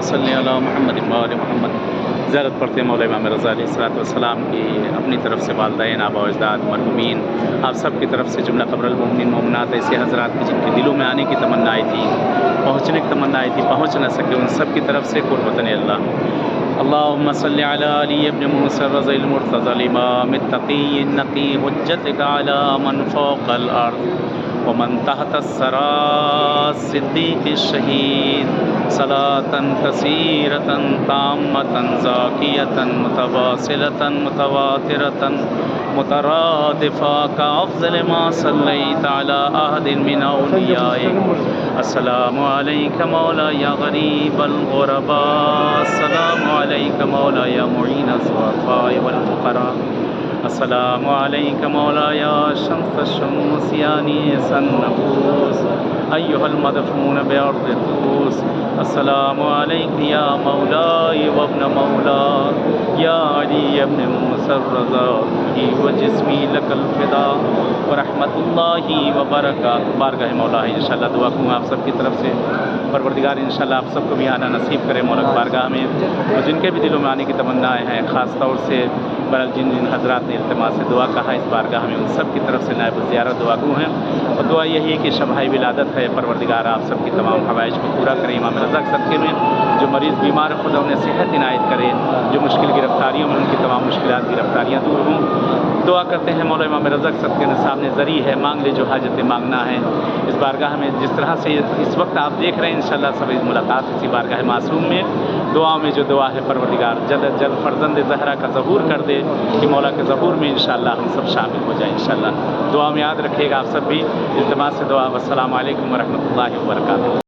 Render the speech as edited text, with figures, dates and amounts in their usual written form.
صلی علی محمد و آل محمد۔ زیارت پڑھتے ہیں مولا امام رضا علیہ السلام کی اپنی طرف سے والدین، آبا و اجداد، مرحومین، آپ سب کی طرف سے جملہ قبر المؤمنین مومنات ایسے حضرات کی جن کے دلوں میں آنے کی تمنا آئی تھی، پہنچنے کی تمنا آئی تھی، پہنچ نہ سکے، ان سب کی طرف سے قربتاً اللہ۔ اللہم صلی علی علی ابن موسیٰ الرضی المرتضی الامام التقی النقی حجتک علی من فوق الارض ومن تحت الثری الصدیق الشہید صلاة کثیرة تامة زاکیة متواصلة متواترة مترادفہ کافضل ما صلیت علی احد من اولیائک۔ السلام علیک مولا یا غریب الغرباء، السلام علیک مولا یا معین الضعفاء والفقراء، السلام علیک مولا یا شمس الشموس یا نیس النفوس ایہا المدفون بارض طوس، السلام علیک یا مولائی وابن مولا یا علی ابن موسیٰ الرضا و جسمی لک الفدا ورحمت اللہ وبرکاتہ۔ بارگاہ مولا ہے انشاءاللہ دعا کروں آپ سب کی طرف سے، پروردگار انشاءاللہ آپ سب کو بھی آنا نصیب کرے مولا کی بارگاہ میں، اور جن کے بھی دلوں میں آنے کی تمنائیں ہیں، خاص طور سے برال جن حضرات نے التماس سے دعا کہا اس بارگاہ میں، ان سب کی طرف سے نائب الزیارت دعا گو ہیں، اور دعا یہی ہے کہ شبہ ولادت ہے، پروردگار آپ سب کی تمام حوائج کو پورا کرے امام رضا کے صدقے میں، جو مریض بیمار خدا انہیں صحت عنایت کرے، جو مشکل گرفتاریوں میں ان کی تمام مشکلات گرفتاریاں دور ہوں۔ دعا کرتے ہیں مولا امام رضا کے صدقے میں، سامنے ذریعہ ہے، مانگ لے جو حاجتیں مانگنا ہے اس بارگاہ میں، جس طرح سے اس وقت آپ دیکھ رہے ہیں انشاءاللہ سب ملاقات اسی بارگاہ معصوم میں، دعاؤں میں جو دعا ہے پروردگار جلد جلد فرزند زہرا کا ظہور کر دے کہ مولا کے ظہور میں انشاءاللہ ہم سب شامل ہو جائیں انشاءاللہ۔ دعا میں یاد رکھیے گا آپ سب بھی، التماس سے دعا۔ والسلام علیکم ورحمۃ اللہ وبرکاتہ۔